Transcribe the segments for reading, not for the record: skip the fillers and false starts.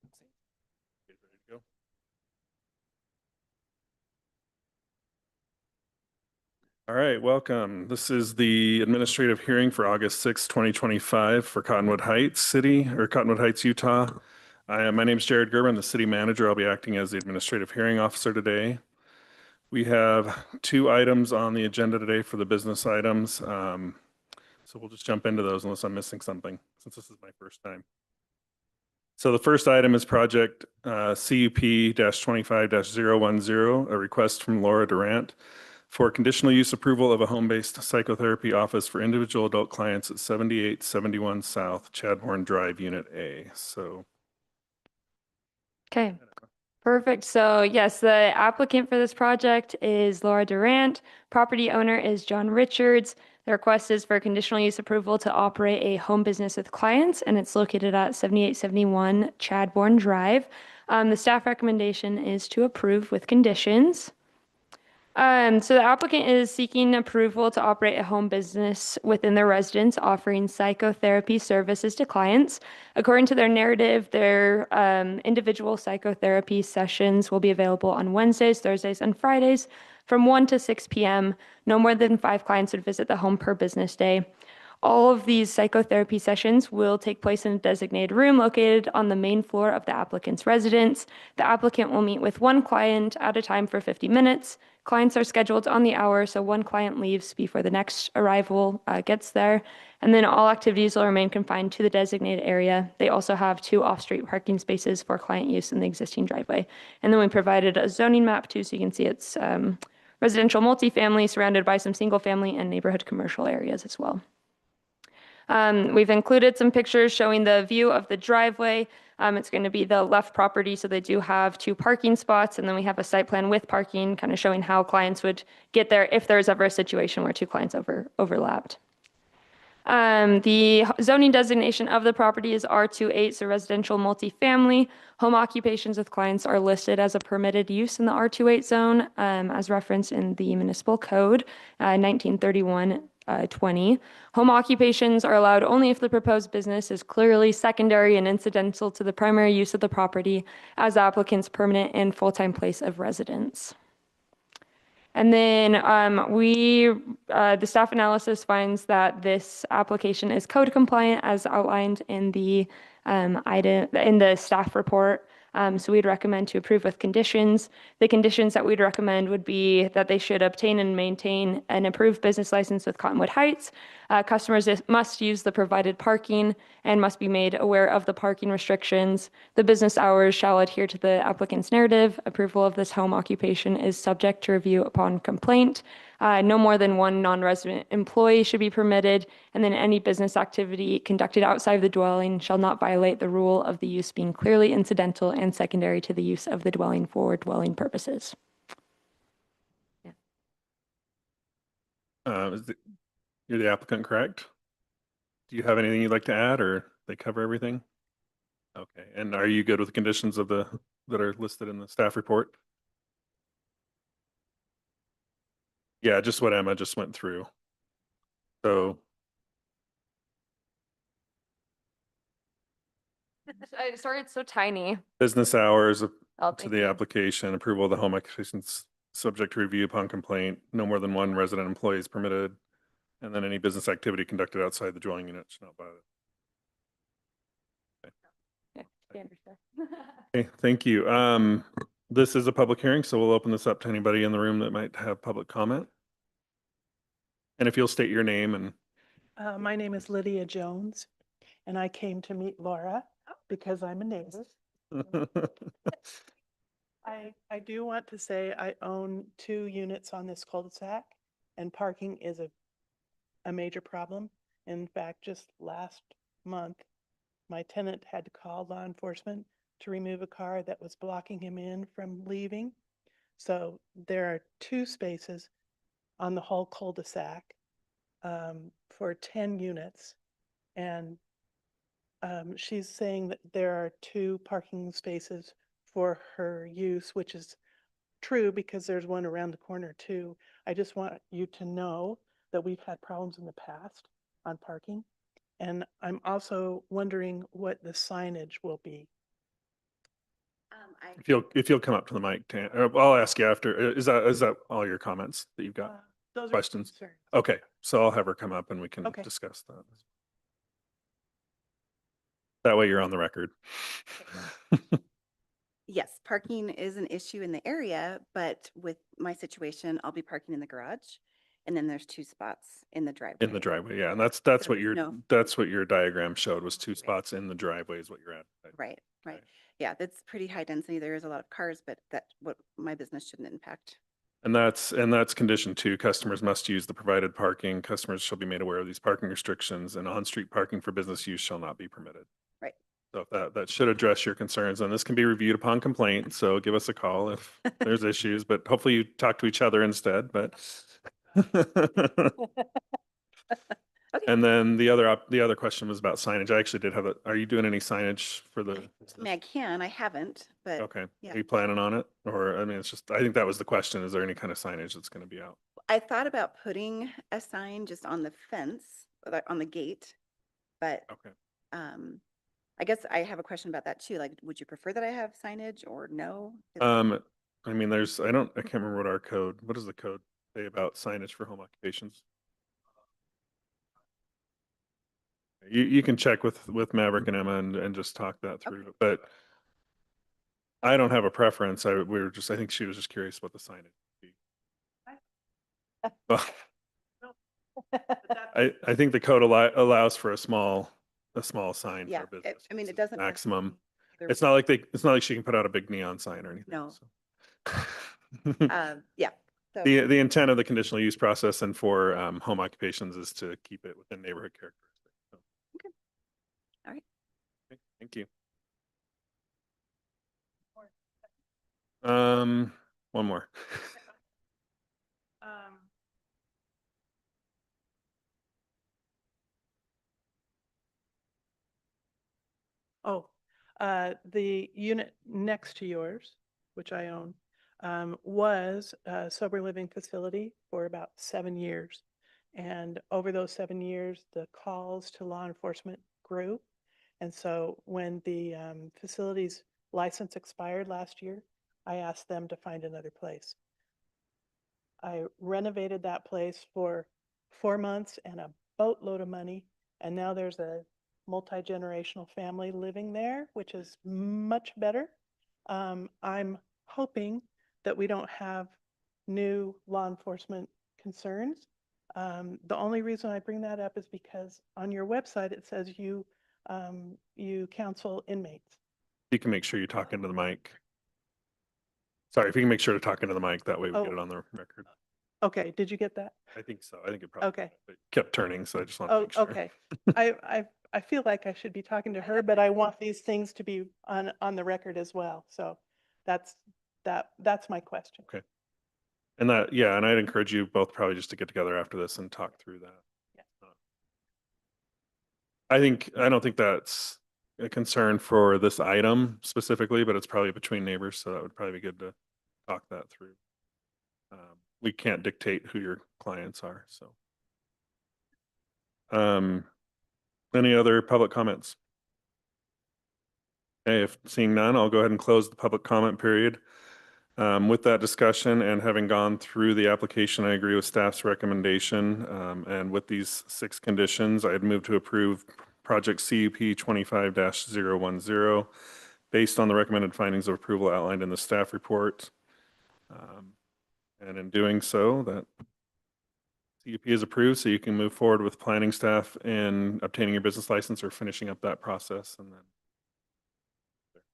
Ready to go? All right, welcome. This is the administrative hearing for August 6, 2025 for Cottonwood Heights City or Cottonwood Heights, Utah. My name is Jared Gerber. I'm the city manager. I'll be acting as the administrative hearing officer today. We have two items on the agenda today for the business items. So we'll just jump into those unless I'm missing something since this is my first time. So the first item is project CUP-25-010, a request from Laura Durant for conditional use approval of a home-based psychotherapy office for individual adult clients at 7871 South Chadbourne Drive, Unit A. So. Okay, perfect. So yes, the applicant for this project is Laura Durant. Property owner is John Richards. The request is for conditional use approval to operate a home business with clients, and it's located at 7871 Chadbourne Drive. The staff recommendation is to approve with conditions. So the applicant is seeking approval to operate a home business within their residence, offering psychotherapy services to clients. According to their narrative, their individual psychotherapy sessions will be available on Wednesdays, Thursdays, and Fridays from 1 to 6 p.m. No more than 5 clients would visit the home per business day. All of these psychotherapy sessions will take place in a designated room located on the main floor of the applicant's residence. The applicant will meet with one client at a time for 50 minutes. Clients are scheduled on the hour, so one client leaves before the next arrival gets there. And then all activities will remain confined to the designated area. They also have 2 off-street parking spaces for client use in the existing driveway. And then we provided a zoning map too, so you can see it's residential multifamily surrounded by some single family and neighborhood commercial areas as well. We've included some pictures showing the view of the driveway. It's going to be the left property, so they do have 2 parking spots, and then we have a site plan with parking, kind of showing how clients would get there if there's ever a situation where 2 clients overlapped. The zoning designation of the property is R28, so residential multifamily. Home occupations with clients are listed as a permitted use in the R28 zone, as referenced in the municipal code, 1931-20. Home occupations are allowed only if the proposed business is clearly secondary and incidental to the primary use of the property as the applicant's permanent and full-time place of residence. And then the staff analysis finds that this application is code compliant as outlined in the staff report. So we'd recommend to approve with conditions. The conditions that we'd recommend would be that they should obtain and maintain an approved business license with Cottonwood Heights. Customers must use the provided parking and must be made aware of the parking restrictions. The business hours shall adhere to the applicant's narrative. Approval of this home occupation is subject to review upon complaint. No more than 1 non-resident employee should be permitted, and then any business activity conducted outside of the dwelling shall not violate the rule of the use being clearly incidental and secondary to the use of the dwelling for dwelling purposes. You're the applicant, correct? Do you have anything you'd like to add, or they cover everything? Okay, and are you good with the conditions of that are listed in the staff report? Yeah, just what Emma just went through. So, Sorry, it's so tiny. business hours Oh, to thank the you. application, approval of the home occupations subject to review upon complaint, no more than 1 resident employee is permitted, and then any business activity conducted outside the dwelling unit should not violate. Okay, thank you. This is a public hearing, so we'll open this up to anybody in the room that might have public comment. And if you'll state your name and My name is Lydia Jones, and I came to meet Laura because I'm a neighbor. I do want to say I own 2 units on this cul-de-sac, and parking is a major problem. In fact, just last month, my tenant had to call law enforcement to remove a car that was blocking him in from leaving. So there are 2 spaces on the whole cul-de-sac for 10 units. And she's saying that there are 2 parking spaces for her use, which is true because there's one around the corner too. I just want you to know that we've had problems in the past on parking. And I'm also wondering what the signage will be. If you'll come up to the mic, I'll ask you after. Is that all your comments that you've got? Those are Questions? concerns. Okay, so I'll have her come up and we can Okay. discuss that. That way you're on the record. Yes, parking is an issue in the area, but with my situation, I'll be parking in the garage. And then there's 2 spots in the driveway. In the driveway, yeah, and that's So what no. that's what your diagram showed was 2 spots in the driveway is what you're at. Right, right. Okay. Yeah, that's pretty high density. There is a lot of cars, but what my business shouldn't impact. And that's condition 2. Customers must use the provided parking. Customers shall be made aware of these parking restrictions, and on-street parking for business use shall not be permitted. Right. So that should address your concerns, and this can be reviewed upon complaint. So give us a call if there's issues, but hopefully you talk to each other instead. But and then the other question was about signage. I actually did have are you doing any signage for the? I mean, I can, I haven't, but Okay. yeah. Are you planning on it? Or, I mean, it's just, I think that was the question. Is there any kind of signage that's going to be out? I thought about putting a sign just on the fence, on the gate, but Okay. I guess I have a question about that too. Like, would you prefer that I have signage or no? I mean, I can't remember what does the code say about signage for home occupations? You can check with Maverick and Emma and just talk that through, Okay. but I don't have a preference. I think she was just curious what the signage would be. Well, I think the code allows for a small sign Yeah, for business. I mean, it It's doesn't. have to maximum. be It's not like she can put out a big neon sign or anything. No. So. Yeah. So, The intent of the conditional use process and for home occupations is to keep it within neighborhood characteristics. So. Okay. All right. Okay, thank you. One more. The unit next to yours, which I own, was a sober living facility for about 7 years. And over those 7 years, the calls to law enforcement grew. And so when the facility's license expired last year, I asked them to find another place. I renovated that place for 4 months and a boatload of money. And now there's a multi-generational family living there, which is much better. I'm hoping that we don't have new law enforcement concerns. The only reason I bring that up is because on your website, it says you counsel inmates. You can make sure you talk into the mic. Sorry, if you can make sure to talk into the mic, that way we get it on the record. Okay, did you get that? I think so. I think it probably Okay. it kept turning, so I just want to Oh, make sure. okay. I feel like I should be talking to her, but I want these things to be on the record as well. So that's my question. Okay. And and I'd encourage you both probably just to get together after this and talk through that. Yeah. I don't think that's a concern for this item specifically, but it's probably between neighbors, so that would probably be good to talk that through. We can't dictate who your clients are, so. Any other public comments? Okay, if seeing none, I'll go ahead and close the public comment period. With that discussion and having gone through the application, I agree with staff's recommendation. And with these 6 conditions, I'd move to approve project CUP 25-010 based on the recommended findings of approval outlined in the staff report. And in doing so, that CUP is approved, so you can move forward with planning staff and obtaining your business license or finishing up that process. And then,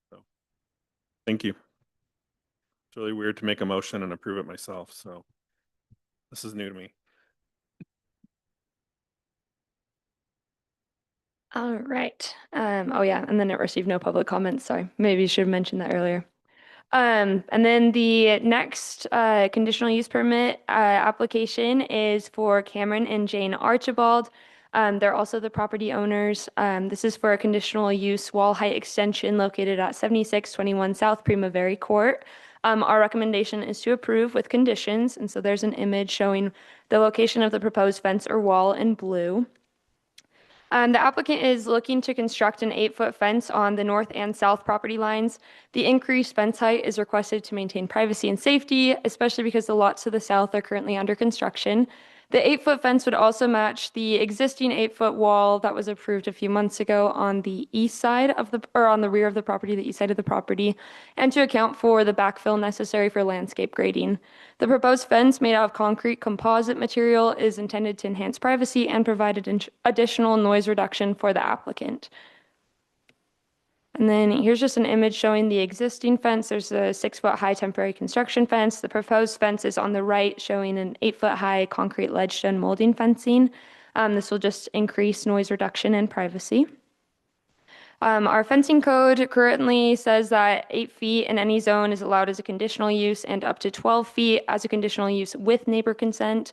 so, thank you. It's really weird to make a motion and approve it myself, so this is new to me. All right. Oh yeah, and then it received no public comments. Sorry, maybe you should have mentioned that earlier. And then the next conditional use permit application is for Cameron and Jane Archibald. They're also the property owners. This is for a conditional use wall height extension located at 7621 South Primavera Court. Our recommendation is to approve with conditions. And so there's an image showing the location of the proposed fence or wall in blue. The applicant is looking to construct an 8-foot fence on the north and south property lines. The increased fence height is requested to maintain privacy and safety, especially because the lots to the south are currently under construction. The 8-foot fence would also match the existing 8-foot wall that was approved a few months ago on the east side of or on the rear of the property, the east side of the property, and to account for the backfill necessary for landscape grading. The proposed fence made out of concrete composite material is intended to enhance privacy and provide additional noise reduction for the applicant. And then here's just an image showing the existing fence. There's a 6-foot high temporary construction fence. The proposed fence is on the right, showing an 8-foot high concrete ledge stone molding fencing. This will just increase noise reduction and privacy. Our fencing code currently says that 8 feet in any zone is allowed as a conditional use and up to 12 feet as a conditional use with neighbor consent.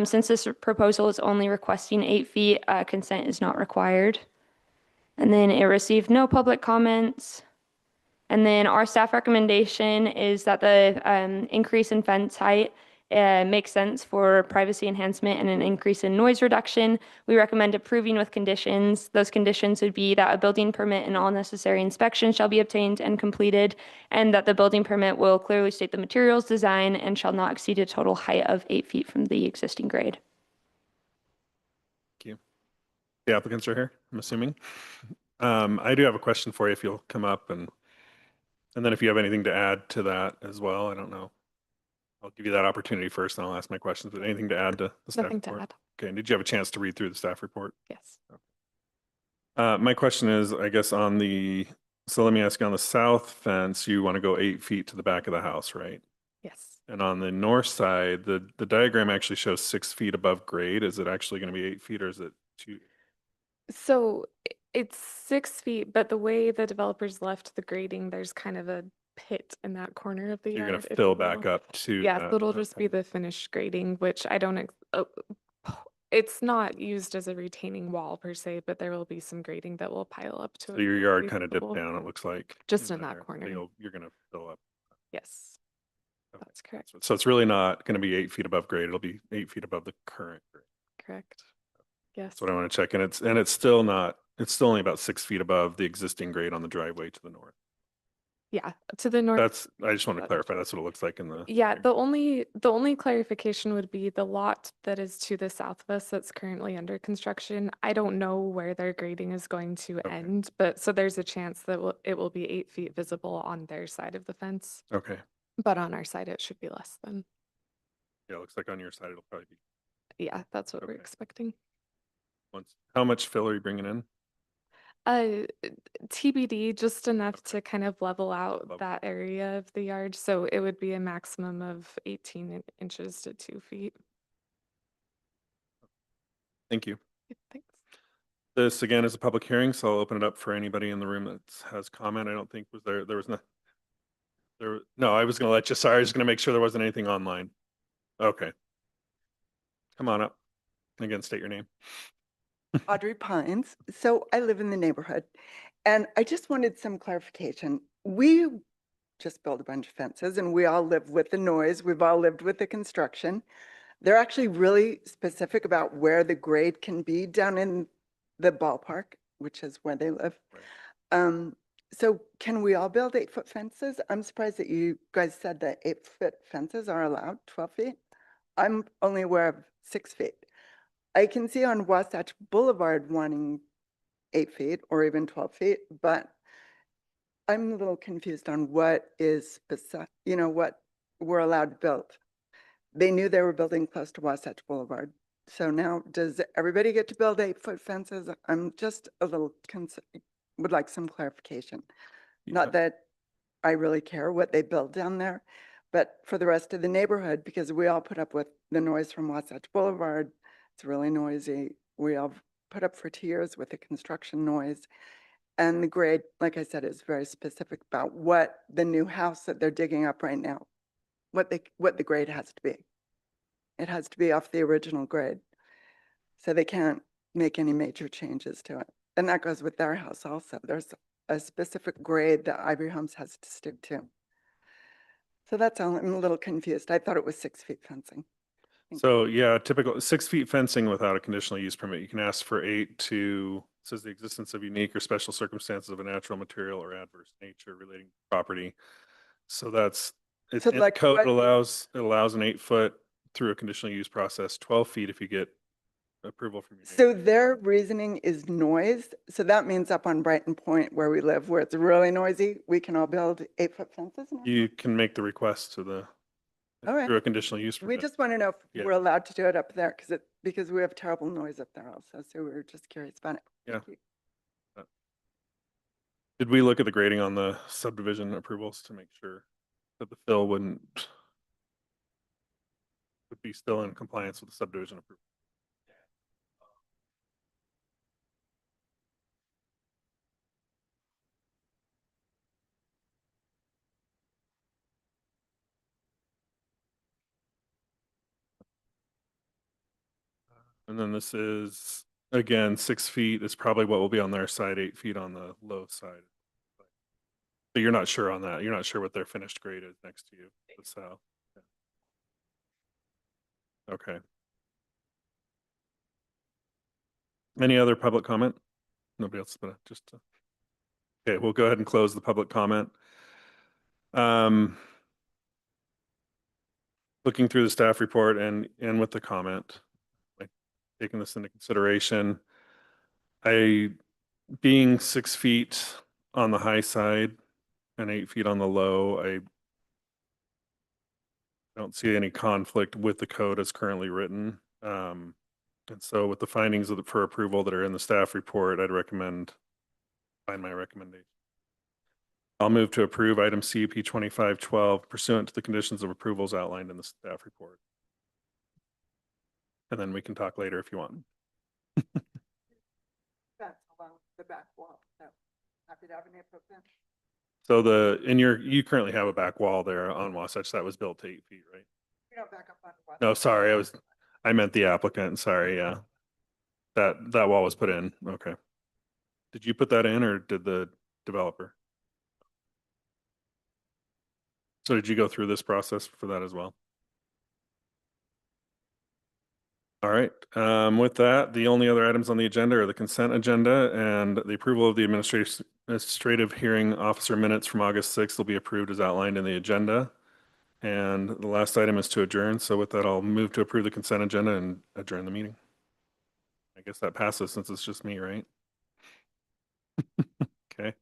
Since this proposal is only requesting 8 feet, consent is not required. And then it received no public comments. And then our staff recommendation is that the increase in fence height makes sense for privacy enhancement and an increase in noise reduction. We recommend approving with conditions. Those conditions would be that a building permit and all necessary inspections shall be obtained and completed, and that the building permit will clearly state the materials, design, and shall not exceed a total height of 8 feet from the existing grade. Thank you. The applicants are here, I'm assuming. I do have a question for you if you'll come up and then if you have anything to add to that as well, I don't know. I'll give you that opportunity first and I'll ask my questions, but anything to add to the staff Nothing to report? add. Okay, and did you have a chance to read through the staff report? Yes. My question is, I guess so let me ask you, on the south fence, you want to go 8 feet to the back of the house, right? Yes. And on the north side, the diagram actually shows 6 feet above grade. Is it actually going to be 8 feet or is it 2? So it's 6 feet, but the way the developers left the grading, there's kind of a pit in that corner of the You're yard. going to if fill you back will. up to Yeah, that. so it'll just Okay. be the finished grading, which I don't, it's not used as a retaining wall per se, but there will be some grading that will pile up to So it. your will yard be kind of dipped visible. down, it looks like. Just in that there. So corner. you're going to fill up. Yes, Okay. that's correct. So it's really not going to be 8 feet above grade. It'll be 8 feet above the current grade. Correct. Yes. That's what I want to check. And it's still only about 6 feet above the existing grade on the driveway to the north. Yeah, to the north. I just want to That- clarify. That's what it looks like in the. Yeah, the only clarification would be the lot that is to the south of us that's currently under construction. I don't know where their grading is going to Okay. end, but so there's a chance that it will be 8 feet visible on their side of the fence, Okay. but on our side it should be less than. Yeah, it looks like on your side, it'll probably be Yeah, that's what we're Okay. expecting. how much fill are you bringing in? TBD, just enough to kind of level out Level. that area of the yard. So it would be a maximum of 18 inches to 2 feet. Thank you. Yeah, thanks. This again is a public hearing, so I'll open it up for anybody in the room that has comment. I don't think there was no, I was going to let you, sorry, I was going to make sure there wasn't anything online. Okay. Come on up. Again, state your name. Audrey Pines. So I live in the neighborhood and I just wanted some clarification. We just built a bunch of fences and we all live with the noise. We've all lived with the construction. They're actually really specific about where the grade can be down in the ballpark, which is where they live. Right. So can we all build 8-foot fences? I'm surprised that you guys said that 8-foot fences are allowed 12 feet. I'm only aware of 6 feet. I can see on Wasatch Boulevard wanting 8 feet or even 12 feet, but I'm a little confused on what is, what we're allowed to build. They knew they were building close to Wasatch Boulevard. So now does everybody get to build 8-foot fences? I'm just a little would like some clarification. Yeah. Not that I really care what they build down there, but for the rest of the neighborhood, because we all put up with the noise from Wasatch Boulevard. It's really noisy. We all put up for 2 years with the construction noise. And the grade, like I said, is very specific about what the new house that they're digging up right now, what the grade has to be. It has to be off the original grade. So they can't make any major changes to it. And that goes with their house also. There's a specific grade that Ivory Homes has to stick to. So that's all. I'm a little confused. I thought it was 6 feet fencing. think. So yeah, typical 6 feet fencing without a conditional use permit. You can ask for 8 to, says the existence of unique or special circumstances of a natural material or adverse nature relating to property. So that's, it, So in the like code what- it allows an 8 foot through a conditional use process, 12 feet if you get approval from your So neighbor. their reasoning is noise. So that means up on Brighton Point where we live, where it's really noisy, we can all build 8-foot fences now? You can make the request to the, All right. through a conditional use We permit. just want to know if Yeah. we're allowed to do it up there because we have terrible noise up there also. So we were just curious about it. Yeah. Thank you. Did we look at the grading on the subdivision approvals to make sure that the fill would be still in compliance with the subdivision approval? And then this is, again, 6 feet is probably what will be on their side, 8 feet on the low side. But you're not sure on that. You're not sure what their finished grade is next to you, the south. Yeah. Okay. Any other public comment? Nobody else, but just, okay, we'll go ahead and close the public comment. Looking through the staff report and with the comment, like taking this into consideration, being 6 feet on the high side and 8 feet on the low, I don't see any conflict with the code as currently written. And so with the findings for approval that are in the staff report, I'd find my recommendation. I'll move to approve item CUP 2512 pursuant to the conditions of approvals outlined in the staff report. And then we can talk later if you want. That's along the back wall. So happy to have an 8-foot fence. So you currently have a back wall there on Wasatch that was built to 8 feet, right? You don't back up on what? No, sorry, I meant the applicant, sorry, yeah. That wall was put in, okay. Did you put that in or did the developer? So did you go through this process for that as well? All right, with that, the only other items on the agenda are the consent agenda and the approval of the administrative hearing officer minutes from August 6th will be approved as outlined in the agenda. And the last item is to adjourn. So with that, I'll move to approve the consent agenda and adjourn the meeting. I guess that passes since it's just me, right? Okay.